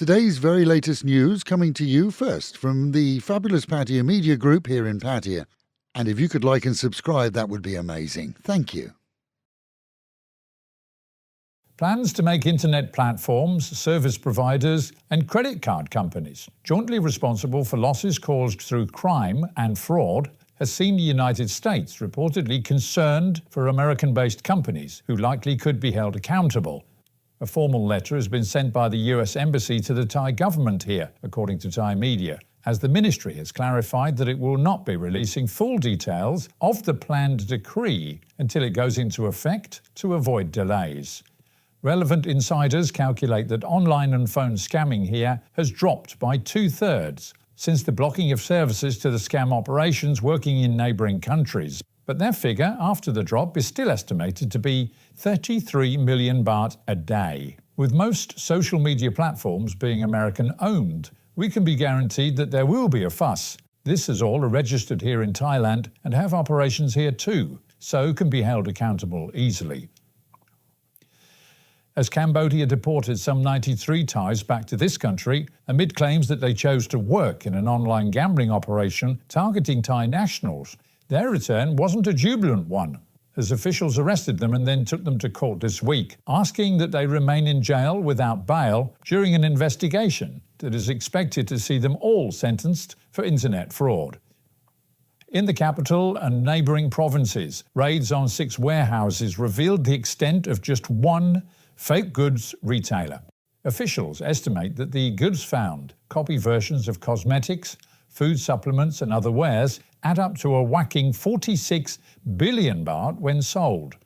Today's very latest news coming to you first from the fabulous Pattaya Media Group here in Pattaya. And if you could like and subscribe, that would be amazing. Thank you. Plans to make internet platforms, service providers and credit card companies jointly responsible for losses caused through crime and fraud has seen the United States reportedly concerned for American-based companies who likely could be held accountable. A formal letter has been sent by the US Embassy to the Thai government here, according to Thai media, as the ministry has clarified that it will not be releasing full details of the planned decree until it goes into effect to avoid delays. Relevant insiders calculate that online and phone scamming here has dropped by 2/3 since the blocking of services to the scam operations working in neighbouring countries. But their figure after the drop is still estimated to be 33 million baht a day. With most social media platforms being American-owned, we can be guaranteed that there will be a fuss. This is all are registered here in Thailand and have operations here too, so can be held accountable easily. As Cambodia deported some 93 Thais back to this country amid claims that they chose to work in an online gambling operation targeting Thai nationals, their return wasn't a jubilant one, as officials arrested them and then took them to court this week, asking that they remain in jail without bail during an investigation that is expected to see them all sentenced for internet fraud. In the capital and neighbouring provinces, raids on 6 warehouses revealed the extent of just one fake goods retailer. Officials estimate that the goods found, copy versions of cosmetics, food supplements and other wares, add up to a whacking 46 billion baht when sold.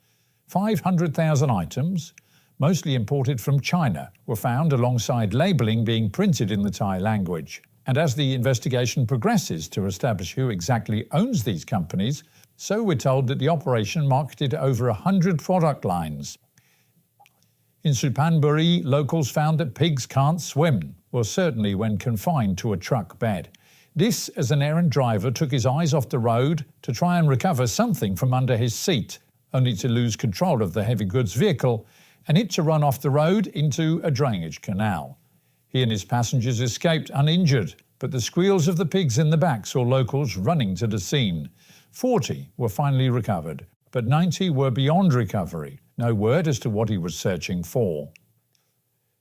500,000 items, mostly imported from China, were found alongside labelling being printed in the Thai language. And as the investigation progresses to establish who exactly owns these companies, so we're told that the operation marketed over 100 product lines. In Suphanburi, locals found that pigs can't swim, well certainly when confined to a truck bed. This as an errand driver took his eyes off the road to try and recover something from under his seat, only to lose control of the heavy goods vehicle and it to run off the road into a drainage canal. He and his passengers escaped uninjured, but the squeals of the pigs in the back saw locals running to the scene. 40 were finally recovered, but 90 were beyond recovery. No word as to what he was searching for.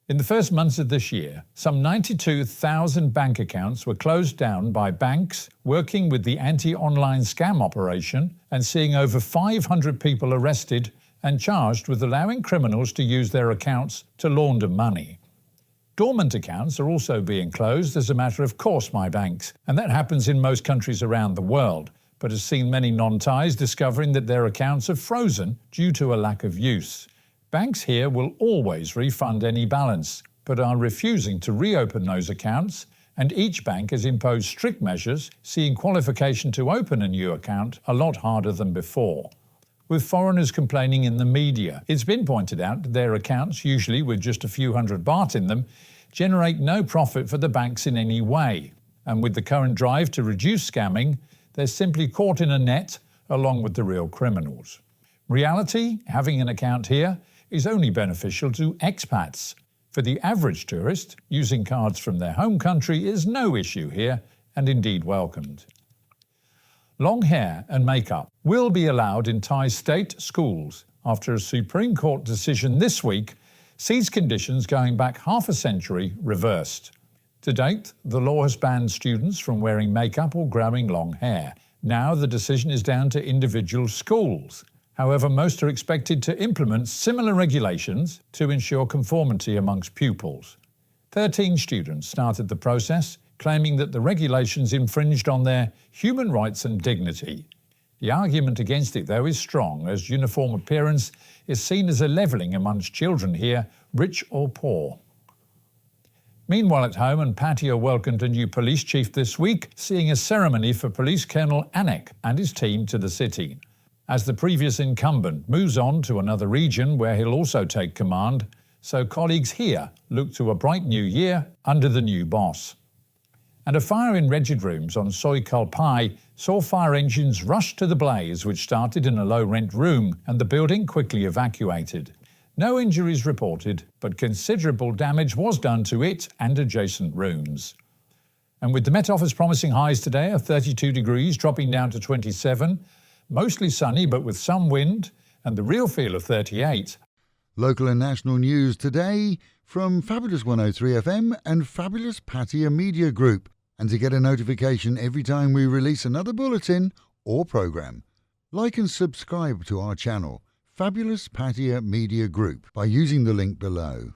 In the first months of this year, some 92,000 bank accounts were closed down by banks working with the anti-online scam operation and seeing over 500 people arrested and charged with allowing criminals to use their accounts to launder money. Dormant accounts are also being closed as a matter of course by banks, and that happens in most countries around the world, but has seen many non-Thais discovering that their accounts are frozen due to a lack of use. Banks here will always refund any balance, but are refusing to reopen those accounts, and each bank has imposed strict measures, seeing qualification to open a new account a lot harder than before. With foreigners complaining in the media, it's been pointed out that their accounts, usually with just a few hundred baht in them, generate no profit for the banks in any way. And with the current drive to reduce scamming, they're simply caught in a net along with the real criminals. Reality, having an account here, is only beneficial to expats. For the average tourist, using cards from their home country is no issue here and indeed welcomed. Long hair and makeup will be allowed in Thai state schools after a Supreme Court decision this week sees conditions going back half a century reversed. To date, the law has banned students from wearing makeup or growing long hair. Now the decision is down to individual schools. However, most are expected to implement similar regulations to ensure conformity amongst pupils. 13 students started the process, claiming that the regulations infringed on their human rights and dignity. The argument against it, though, is strong, as uniform appearance is seen as a levelling amongst children here, rich or poor. Meanwhile at home, and Pattaya welcomed a new police chief this week, seeing a ceremony for Police Colonel Anek and his team to the city. As the previous incumbent moves on to another region where he'll also take command, so colleagues here look to a bright new year under the new boss. And a fire in rigid rooms on Soi Kalpai saw fire engines rush to the blaze, which started in a low-rent room, and the building quickly evacuated. No injuries reported, but considerable damage was done to it and adjacent rooms. And with the Met Office promising highs today of 32 degrees, dropping down to 27, mostly sunny but with some wind, and the real feel of 38. Local and national news today from Fabulous 103 FM and Fabulous Pattaya Media Group. And to get a notification every time we release another bulletin or programme, like and subscribe to our channel, Fabulous Pattaya Media Group, by using the link below.